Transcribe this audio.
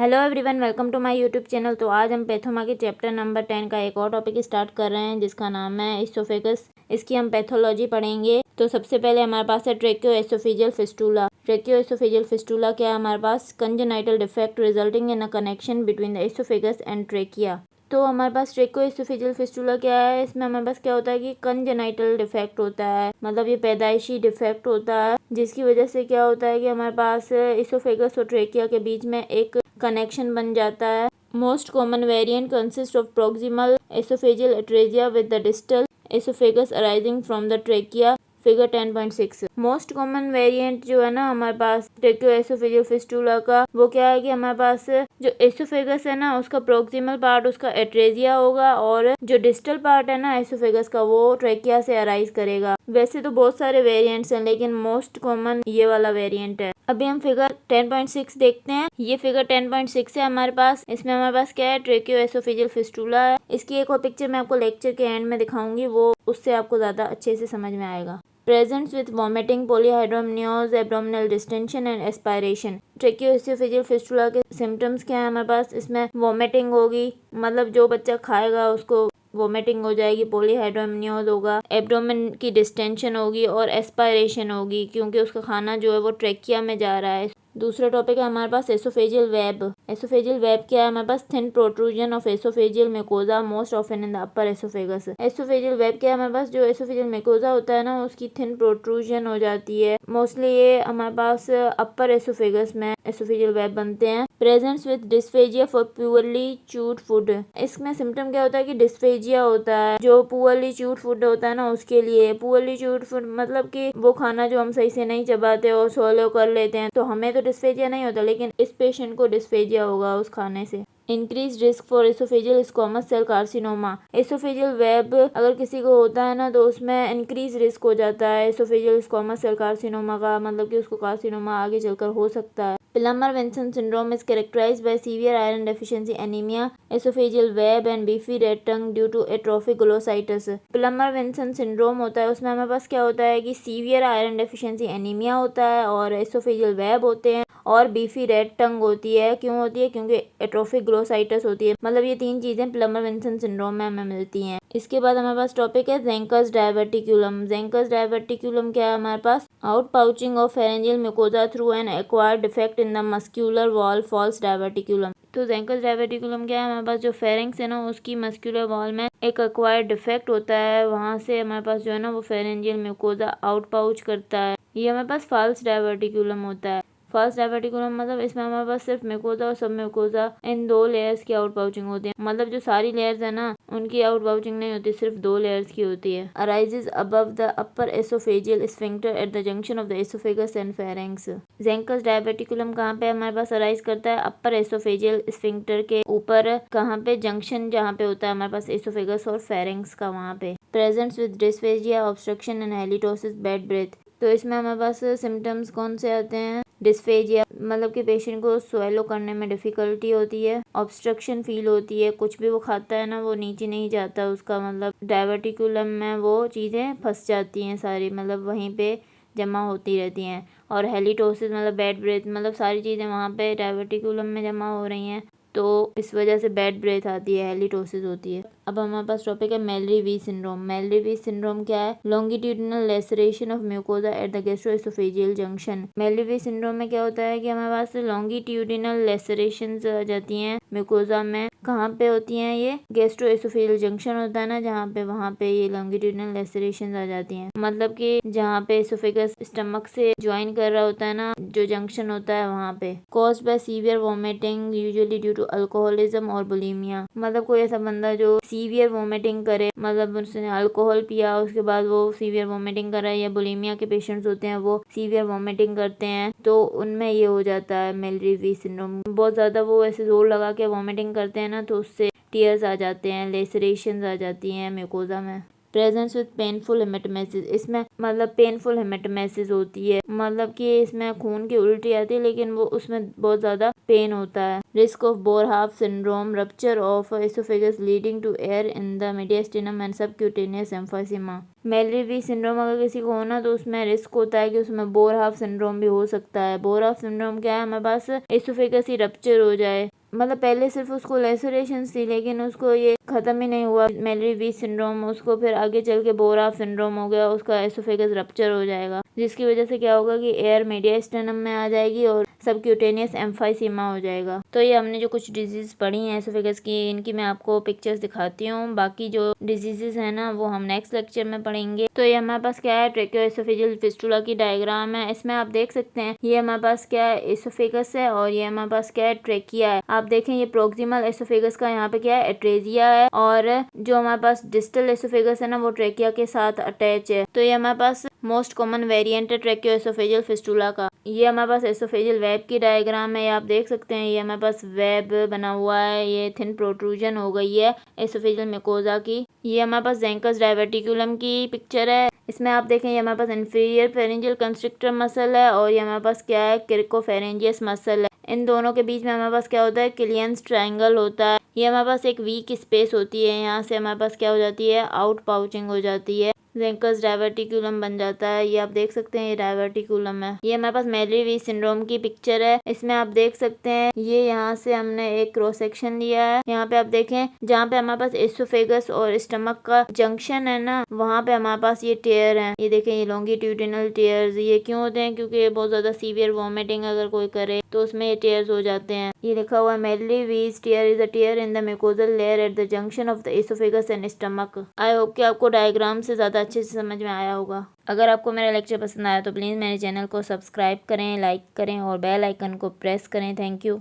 Hello everyone, welcome to my YouTube channel. तो आज हम पैथोमा के चैप्टर नंबर 10 का एक और टॉपिक स्टार्ट कर रहे हैं जिसका नाम है एसोफेगस। इसकी हम पैथोलॉजी पढ़ेंगे। तो सबसे पहले हमारे पास है tracheo oesophageal fistula. Tracheo oesophageal fistula क्या है हमारे पास? Congenital defect resulting in a connection between the oesophagus and trachea. तो हमारे पास ट्रेकियो एसोफेजियल फिस्टूला क्या है? इसमें हमारे पास क्या होता है कि कंजेनाइटल डिफेक्ट होता है, मतलब ये पैदाइशी डिफेक्ट होता है जिसकी वजह से क्या होता है कि हमारे पास एसोफेगस और ट्रेकिया के बीच में एक कनेक्शन बन जाता है। Most common variant consist of proximal oesophageal atresia with the distal oesophagus arising from the trachea. Figure 10.6। Most common variant जो है ना हमारे पास ट्रेकियो एसोफेजियल फिस्टूला का, वो क्या है कि हमारे पास जो एसोफेगस है ना उसका प्रोक्सिमल पार्ट उसका एट्रेजिया होगा और जो डिस्टल पार्ट है ना एसोफेगस का वो ट्रेकिया से अराइज करेगा। वैसे तो बहुत सारे वेरिएंट्स हैं लेकिन मोस्ट कॉमन ये वाला वेरिएंट है। अभी हम फिगर 10.6 देखते हैं। ये फिगर 10.6 है हमारे पास। इसमें हमारे पास क्या है? ट्रेकियो एसोफेजियल फिस्टूला है। इसकी एक और पिक्चर मैं आपको लेक्चर के एंड में दिखाऊंगी, वो उससे आपको ज्यादा अच्छे से समझ में आएगा। Presents with vomiting, polyhydramnios, abdominal distension and aspiration। Tracheoesophageal fistula के सिम्टम्स क्या है हमारे पास? इसमें वॉमिटिंग होगी, मतलब जो बच्चा खाएगा उसको वॉमिटिंग हो जाएगी, पॉलीहाइड्रोमनियोज होगा, एब्डोमेन की डिस्टेंशन होगी और एस्पायरेशन होगी क्योंकि उसका खाना जो है वो ट्रेकिया में जा रहा है। दूसरा टॉपिक है हमारे पास एसोफेजियल वेब। एसोफेजियल वेब क्या है हमारे पास? Thin protrusion of oesophageal mucosa most often in the upper oesophagus. Oesophageal web क्या है हमारे पास? जो एसोफेजियल म्यूकोजा होता है ना उसकी थिन प्रोट्रूजन हो जाती है। मोस्टली ये हमारे पास अपर एसोफेगस में एसोफेजियल वेब बनते हैं। Presents with dysphagia for purely chewed food. इसमें सिम्टम क्या होता है कि डिस्फेजिया होता है जो पुअरली च्यूड फूड होता है ना उसके लिए। पुअरली च्यूड फूड मतलब कि वो खाना जो हम सही से नहीं चबाते और swallow कर लेते हैं, तो हमें तो डिस्फेजिया नहीं होता लेकिन इस पेशेंट को डिस्फेजिया होगा उस खाने से। Increase risk for oesophageal squamous cell carcinoma. Oesophageal web अगर किसी को होता है ना तो उसमें इंक्रीज रिस्क हो जाता है एसोफेजियल स्क्वामस सेल कार्सिनोमा का, मतलब कि उसको कार्सिनोमा आगे चलकर हो सकता है। Plummer Vinson syndrome is characterised by severe iron deficiency anaemia, oesophageal web and beefy red tongue due to atrophic glossitis. Plummer Vinson syndrome होता है उसमें हमारे पास क्या होता है कि सीवियर आयरन डेफिशिएंसी एनीमिया होता है और एसोफेजियल वेब होते हैं और बीफी रेड टंग होती है। क्यों होती है? क्योंकि एट्रोफिक ग्लोसाइटिस होती है। मतलब ये तीन चीजें प्लमर विंसन सिंड्रोम में हमें मिलती हैं। इसके बाद हमारे पास टॉपिक है ज़ेंकस डायवर्टिकुलम। ज़ेंकस डायवर्टिकुलम क्या है हमारे पास? Out pouching of pharyngeal mucosa through an acquired defect in the muscular wall false diverticulum. तो ज़ेंकस डायवर्टिकुलम क्या है हमारे पास? जो फेरेंक्स है ना उसकी मस्क्यूलर वॉल में एक एक्वायर्ड डिफेक्ट होता है, वहां से हमारे पास जो है ना वो फेरेंजियल म्यूकोजा आउट पाउच करता है। ये हमारे पास फॉल्स डायवर्टिकुलम होता है। फर्स्ट डायवर्टिकुलम मतलब इसमें हमारे पास सिर्फ म्यूकोजा और सब म्यूकोजा इन दो लेयर्स की आउट पाउचिंग होती है, मतलब जो सारी लेयर्स है ना उनकी आउट पाउचिंग नहीं होती, सिर्फ दो लेयर्स की होती है। Arises above the upper oesophageal sphincter at the junction of the oesophagus and pharynx. Zenker's diverticulum कहाँ पे हमारे पास अराइज करता है? अपर एसोफेजियल स्फिंक्टर के ऊपर। कहाँ पे? जंक्शन जहाँ पे होता है हमारे पास एसोफेगस और फेरेंक्स का, वहाँ पे। Presents with dysphagia, obstruction and halitosis, bad breath. तो इसमें हमारे पास सिम्टम्स कौन से आते हैं? डिस्फेजिया मतलब कि पेशेंट को स्वेलो करने में डिफिकल्टी होती है, ऑब्स्ट्रक्शन फील होती है, कुछ भी वो खाता है ना वो नीचे नहीं जाता उसका, मतलब डायवर्टिकुलम में वो चीज़ें फंस जाती हैं सारी, मतलब वहीं पे जमा होती रहती हैं। और हेलिटोसिस मतलब बैड ब्रेथ, मतलब सारी चीज़ें वहाँ पे डायवर्टिकुलम में जमा हो रही हैं तो इस वजह से बैड ब्रेथ आती है, हेलिटोसिस होती है। अब हमारे पास टॉपिक है मेलरी-वी सिंड्रोम। मेलरी-वी सिंड्रोम क्या है? Longitudinal laceration of mucosa at the gastro-oesophageal junction. Mallory-we syndrome में क्या होता है कि हमारे पास लॉन्गिट्यूडिनल लेसरेशंस आ जाती हैं म्यूकोजा में। कहाँ पे होती हैं ये? गैस्ट्रोएसोफेजियल जंक्शन होता है ना जहाँ पे, वहाँ पे ये लॉन्गिट्यूडिनल लेसरेशंस आ जाती हैं, मतलब कि जहाँ पे एसोफेगस स्टमक से ज्वाइन कर रहा होता है ना, जो जंक्शन होता है वहाँ पे। Caused by severe vomiting usually due to alcoholism और बुलिमिया। मतलब कोई ऐसा बंदा जो सीवियर वोमिटिंग करे, मतलब उसने अल्कोहल पिया उसके बाद वो सीवियर वोमिटिंग कर रहा है, या बुलिमिया के पेशेंट्स होते हैं वो सीवियर वोमिटिंग करते हैं तो उनमें ये हो जाता है मेलरी-वी सिंड्रोम। बहुत ज़्यादा वो ऐसे जोर लगा के वोमिटिंग करते हैं ना तो उससे टीयर्स आ जाते हैं, लेसरेशंस आ जाती हैं म्यूकोजा में। प्रेजेंस विद पेनफुल हेमेटोमेसिस, इसमें मतलब पेनफुल हेमेटोमेसिस होती है, मतलब कि इसमें खून की उल्टी आती है लेकिन वो उसमें बहुत ज़्यादा पेन होता है। Risk of Boerhaave syndrome, rupture of oesophagus leading to air in the mediastinum and subcutaneous emphysema. Mallory syndrome अगर किसी को होना तो उसमें रिस्क होता है कि उसमें बोरहाफ सिंड्रोम भी हो सकता है। बोरहाफ सिंड्रोम क्या है, हमारे पास एसोफेगस ही रप्चर हो जाए, मतलब पहले सिर्फ उसको लेसरेशन थी लेकिन उसको ये ख़त्म ही नहीं हुआ मेलिरी वी सिंड्रोम, उसको फिर आगे चल के बोरहाफ सिंड्रोम हो गया, उसका एसोफेगस रप्चर हो जाएगा, जिसकी वजह से क्या होगा कि एयर मीडियस्टिनम में आ जाएगी और सबक्यूटेनियस एम्फाइसीमा हो जाएगा। तो ये हमने जो कुछ डिजीज़ पढ़ी हैं एसोफेगस की, इनकी मैं आपको पिक्चर्स दिखाती हूँ, बाकी जो डिजीज़ है ना वो हम नेक्स्ट लेक्चर में पढ़ेंगे। तो ये हमारे पास क्या है, ट्रेकियोएसोफेजियल फिस्टुला की डायग्राम है। इसमें आप देख सकते हैं ये हमारे पास क्या है, एसोफेगस है और ये हमारे पास क्या है, ट्रेकिया है। आप देखें ये प्रोक्सिमल एसोफेगस का यहाँ पे क्या है, एट्रेजिया है, और जो हमारे पास डिस्टल एसोफेगस है ना वो ट्रेकिया के साथ अटैच है। तो ये हमारे पास मोस्ट कॉमन वेरिएंट है ट्रेकियोएसोफेजियल फिस्टुला का। ये हमारे पास एसोफेजियल वेब की डायग्राम है, ये आप देख सकते हैं, ये हमारे पास वेब बना हुआ है, ये थिन प्रोट्रूजन हो गई है एसोफेजियल म्यूकोजा की। ये हमारे पास ज़ेंकस डायवर्टिकुलम की पिक्चर है, इसमें आप देखें ये हमारे पास इंफीरियर फेरेंजियल कंस्ट्रिक्टर मसल है और ये हमारे पास क्या है, क्रिकोफेरेंजियस मसल है। इन दोनों के बीच में हमारे पास क्या होता है, किलियंस ट्रायंगल होता है। ये हमारे पास एक वीक स्पेस होती है, यहाँ से हमारे पास क्या हो जाती है, आउट पाउचिंग हो जाती है, ज़ेंकस डायवर्टिकुलम बन जाता है। ये आप देख सकते हैं ये डायवर्टिकुलम है। ये हमारे पास मेलिरी वी सिंड्रोम की पिक्चर है, इसमें आप देख सकते हैं ये यहाँ से हमने एक क्रॉस सेक्शन लिया है। यहाँ पे आप देखें जहाँ पे हमारे पास एसोफेगस और स्टमक का जंक्शन है ना, वहाँ पे हमारे पास ये टेयर है। ये देखें ये लॉन्गिट्यूडिनल टेयर्स, ये क्यों होते हैं, क्योंकि ये बहुत ज़्यादा सीवियर वॉमिटिंग अगर कोई करे तो उसमें ये टेयर्स हो जाते हैं। ये लिखा हुआ है Mallory Weiss tear is a tear in the mucosal layer at the junction of the oesophagus and stomach. I hope कि आपको डायग्राम से ज़्यादा अच्छे से समझ में आया होगा। अगर आपको मेरा लेक्चर पसंद आया तो प्लीज़ मेरे चैनल को सब्सक्राइब करें, लाइक करें और बेल आइकन को प्रेस करें। Thank you.